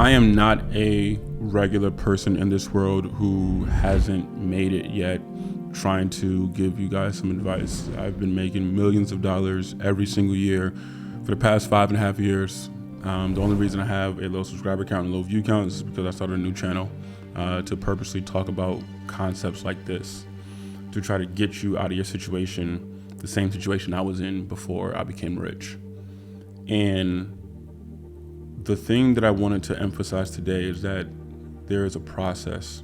I am not a regular person in this world who hasn't made it yet, trying to give you guys some advice. I've been making millions of dollars every single year for the past 5.5 years. The only reason I have a low subscriber count and low view count is because I started a new channel to purposely talk about concepts like this, to try to get you out of your situation, the same situation I was in before I became rich. And the thing that I wanted to emphasize today is that there is a process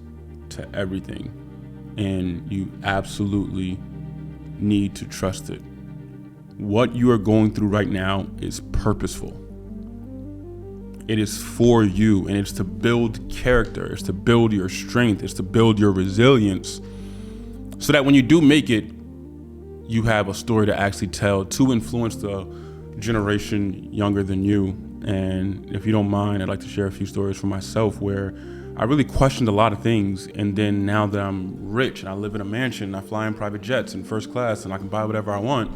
to everything, and you absolutely need to trust it. What you are going through right now is purposeful. It is for you, and it's to build character, it's to build your strength, it's to build your resilience, so that when you do make it, you have a story to actually tell to influence the generation younger than you. And if you don't mind, I'd like to share a few stories from myself where I really questioned a lot of things. And then now that I'm rich and I live in a mansion, I fly in private jets in first class and I can buy whatever I want,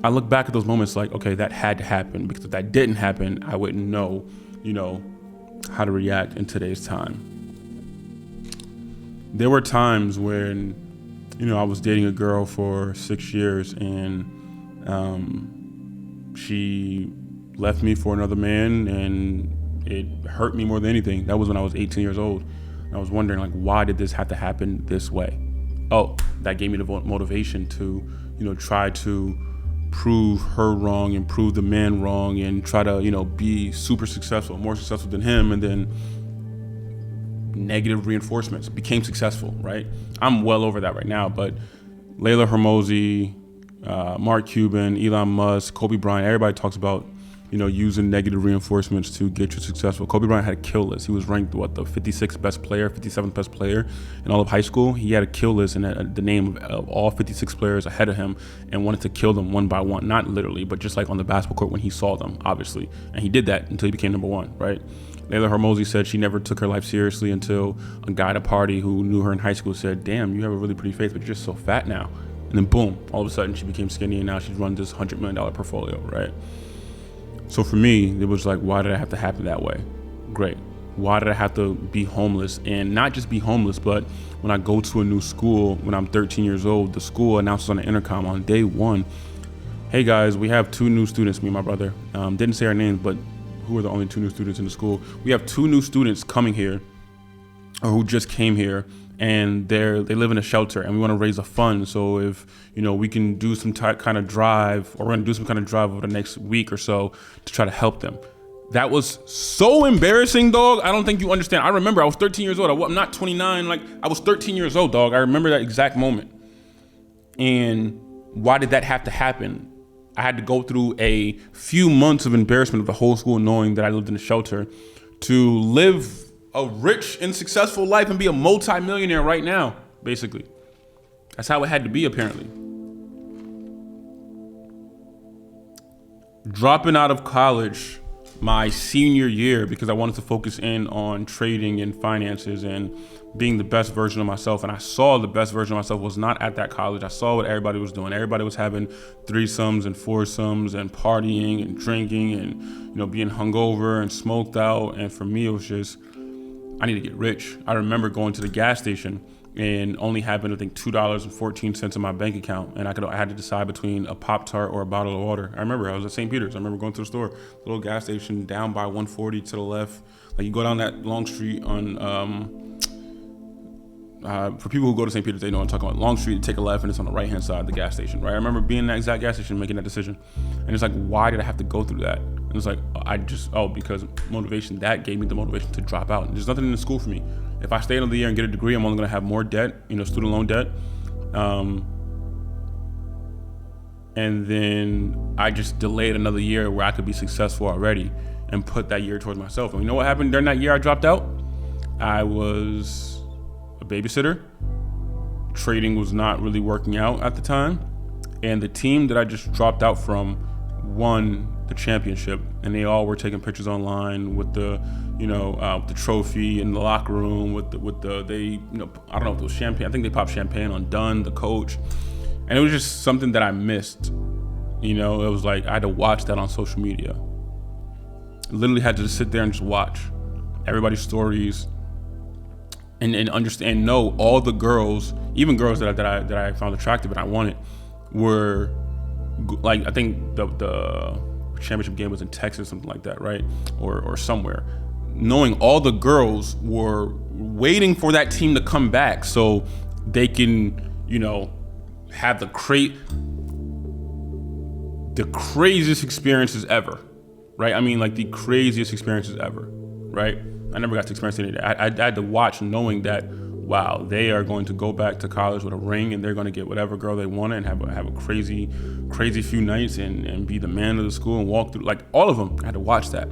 I look back at those moments like, okay, that had to happen, because if that didn't happen, I wouldn't know, how to react in today's time. There were times when, I was dating a girl for 6 years and she left me for another man, and it hurt me more than anything. That was when I was 18 years old. And I was wondering, why did this have to happen this way? Oh, that gave me the motivation to, try to prove her wrong and prove the man wrong and try to, be super successful, more successful than him. And then negative reinforcements, became successful, right? I'm well over that right now, but Layla Hermosi, Mark Cuban, Elon Musk, Kobe Bryant, everybody talks about using negative reinforcements to get you successful. Kobe Bryant had a kill list. He was ranked, the 56th best player, 57th best player in all of high school. He had a kill list and the name of all 56 players ahead of him and wanted to kill them one by one. Not literally, but just like on the basketball court when he saw them, obviously. And he did that until he became number one, right? Layla Hermosi said she never took her life seriously until a guy at a party who knew her in high school said, "Damn, you have a really pretty face, but you're just so fat now." And then boom, all of a sudden she became skinny, and now she's run this $100 million portfolio, right? So for me, it was like, why did it have to happen that way? Great. Why did I have to be homeless? And not just be homeless, but when I go to a new school, when I'm 13 years old, the school announces on the intercom on day one, "Hey guys, we have 2 new students," me and my brother. Didn't say our names, but who are the only 2 new students in the school? "We have 2 new students coming here, or who just came here, and they live in a shelter, and we want to raise a fund. So if we can do some kind of drive, or we're gonna do some kind of drive over the next week or so to try to help them." That was so embarrassing, dog. I don't think you understand. I remember I was 13 years old. I'm not 29. I was 13 years old, dog. I remember that exact moment. And why did that have to happen? I had to go through a few months of embarrassment of the whole school knowing that I lived in a shelter to live a rich and successful life and be a multi-millionaire right now, basically. That's how it had to be, apparently. Dropping out of college my senior year because I wanted to focus in on trading and finances and being the best version of myself. And I saw the best version of myself was not at that college. I saw what everybody was doing. Everybody was having threesomes and foursomes and partying and drinking and, being hungover and smoked out. And for me, it was just, I need to get rich. I remember going to the gas station and only having, I think, $2.14 in my bank account. And I had to decide between a Pop-Tart or a bottle of water. I remember I was at St. Peter's. I remember going to the store, little gas station down by 140 to the left. You go down that long street on, for people who go to St. Peter's, they know what I'm talking about. Long street, take a left, and it's on the right-hand side of the gas station, right? I remember being in that exact gas station, making that decision. And it's like, why did I have to go through that? And it's like, because motivation, that gave me the motivation to drop out. There's nothing in the school for me. If I stay another year and get a degree, I'm only gonna have more debt, student loan debt. And then I just delayed another year where I could be successful already and put that year towards myself. And you know what happened during that year I dropped out? I was a babysitter. Trading was not really working out at the time. And the team that I just dropped out from won the championship, and they all were taking pictures online with the the trophy in the locker room with the I don't know if it was champagne. I think they popped champagne on Dunn, the coach, and it was just something that I missed. It was like I had to watch that on social media. I literally had to just sit there and just watch. everybody's stories, and understand, know all the girls, even girls that I found attractive and I wanted, were like, I think the championship game was in Texas, something like that, right? Or somewhere. Knowing all the girls were waiting for that team to come back so they can, have the craziest experiences ever, right? I mean, like the craziest experiences ever, right? I never got to experience any of that. I had to watch knowing that, wow, they are going to go back to college with a ring and they're going to get whatever girl they want and have a crazy few nights and be the man of the school and walk through, like all of them. I had to watch that.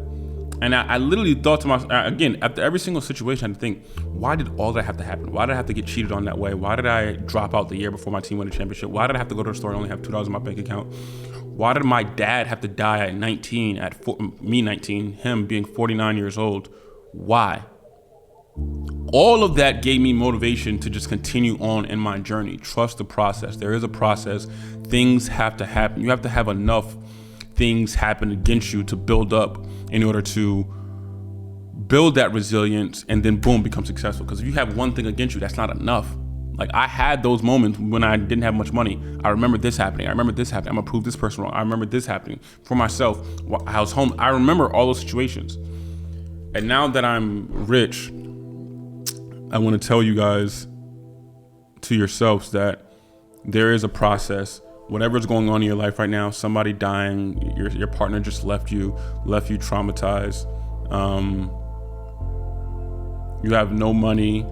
And I literally thought to myself, again, after every single situation, I had to think, why did all that have to happen? Why did I have to get cheated on that way? Why did I drop out the year before my team won a championship? Why did I have to go to the store and only have $2 in my bank account? Why did my dad have to die at 19, me 19, him being 49 years old? Why? All of that gave me motivation to just continue on in my journey. Trust the process. There is a process. Things have to happen. You have to have enough things happen against you to build up in order to build that resilience and then boom, become successful. Because if you have one thing against you, that's not enough. Like, I had those moments when I didn't have much money. I remember this happening. I remember this happening. I'm gonna prove this person wrong. I remember this happening for myself. I was home. I remember all those situations. And now that I'm rich, I want to tell you guys, to yourselves, that there is a process. Whatever's going on in your life right now, somebody dying, your partner just left you traumatized. You have no money,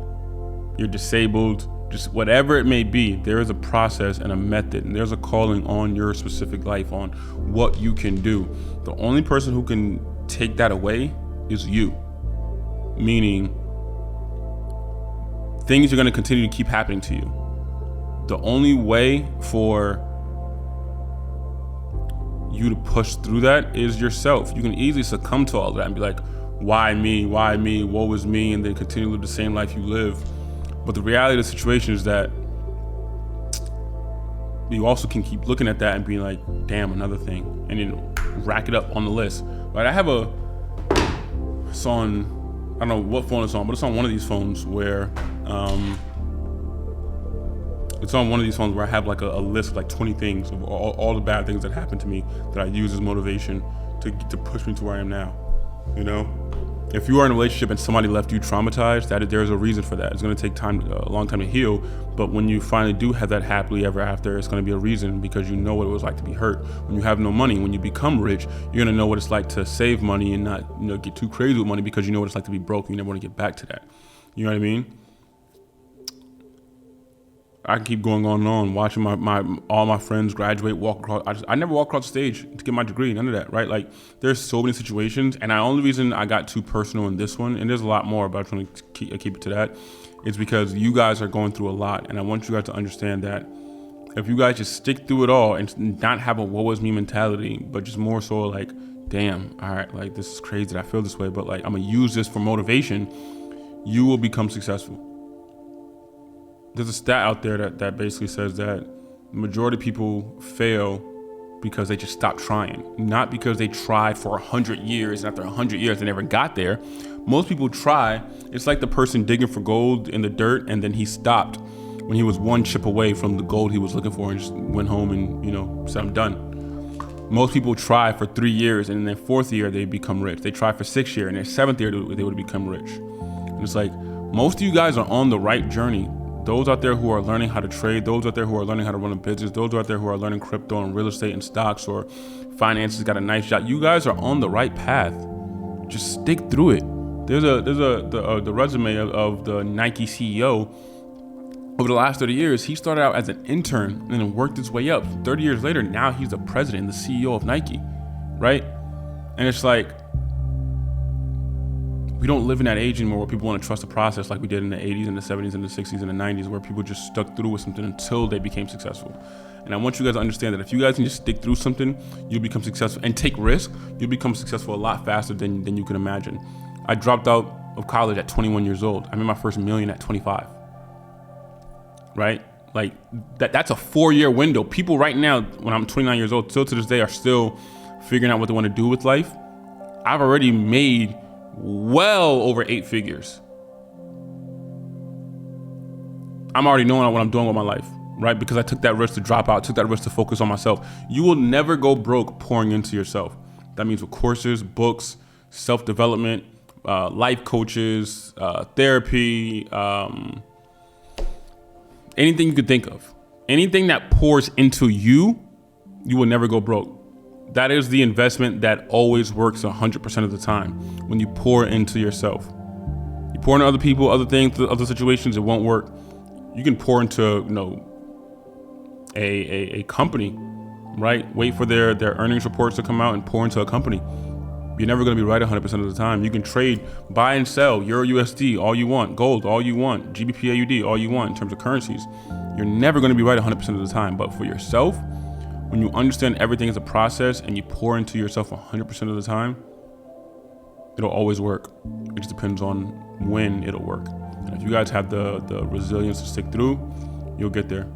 you're disabled, just whatever it may be, there is a process and a method, and there's a calling on your specific life on what you can do. The only person who can take that away is you. Meaning, things are going to continue to keep happening to you. The only way for you to push through that is yourself. You can easily succumb to all that and be like, why me, woe is me, and then continue to live the same life you live. But the reality of the situation is that you also can keep looking at that and being like, damn, another thing, and then rack it up on the list. Right? I have it's on, I don't know what phone it's on, but it's on one of these phones where I have like a list of like 20 things of all the bad things that happened to me that I use as motivation to push me to where I am now. If you are in a relationship and somebody left you traumatized, there's a reason for that. It's going to take a long time to heal. But when you finally do have that happily ever after, it's going to be a reason, because you know what it was like to be hurt. When you have no money, when you become rich, you're going to know what it's like to save money and not get too crazy with money, because you know what it's like to be broke. You never want to get back to that. You know what I mean? I can keep going on and on, watching all my friends graduate, walk across. I never walked across the stage to get my degree, none of that, right? Like, there's so many situations, and the only reason I got too personal in this one, and there's a lot more, but I'm trying to keep it to that, is because you guys are going through a lot, and I want you guys to understand that if you guys just stick through it all and not have a woe is me mentality, but just more so like, damn, all right, like, this is crazy that I feel this way, but like, I'm gonna use this for motivation, you will become successful. There's a stat out there that basically says that the majority of people fail because they just stop trying. Not because they tried for 100 years, and after 100 years they never got there. Most people try. It's like the person digging for gold in the dirt, and then he stopped when he was one chip away from the gold he was looking for, and just went home and said, I'm done. Most people try for 3 years, and in their 4th year they become rich. They try for 6 years, and their 7th year they would become rich. And it's like, most of you guys are on the right journey. Those out there who are learning how to trade, those out there who are learning how to run a business, those out there who are learning crypto and real estate and stocks or finances, got a nice job. You guys are on the right path. Just stick through it. There's the resume of the Nike CEO. Over the last 30 years, he started out as an intern and then worked his way up. 30 years later, now he's the president, the CEO of Nike, right? And it's like, we don't live in that age anymore where people want to trust the process like we did in the 80s and the 70s and the 60s and the 90s, where people just stuck through with something until they became successful. And I want you guys to understand that if you guys can just stick through something, you'll become successful, and take risk, you'll become successful a lot faster than you can imagine. I dropped out of college at 21 years old. I made my first $1 million at 25, right? Like that's a 4-year window. People right now, when I'm 29 years old, still to this day are still figuring out what they want to do with life. I've already made well over 8 figures. I'm already knowing what I'm doing with my life, right? Because I took that risk to drop out, took that risk to focus on myself. You will never go broke pouring into yourself. That means with courses, books, self-development, life coaches, therapy, anything you could think of. Anything that pours into you, you will never go broke. That is the investment that always works 100% of the time when you pour into yourself. You pour into other people, other things, other situations, it won't work. You can pour into, a company, right? Wait for their earnings reports to come out and pour into a company. You're never going to be right 100% of the time. You can trade, buy and sell Euro USD all you want, gold all you want, GBP AUD all you want in terms of currencies. You're never going to be right 100% of the time. But for yourself, when you understand everything is a process and you pour into yourself 100% of the time, it'll always work. It just depends on when it'll work. And if you guys have the resilience to stick through, you'll get there.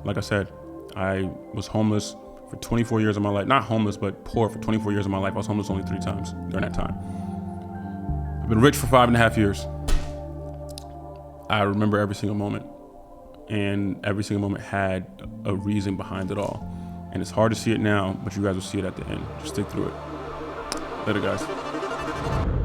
Like I said, I was homeless for 24 years of my life. Not homeless, but poor for 24 years of my life. I was homeless only 3 times during that time. I've been rich for 5.5 years. I remember every single moment. And every single moment had a reason behind it all. And it's hard to see it now, but you guys will see it at the end. Just stick through it. Later, guys.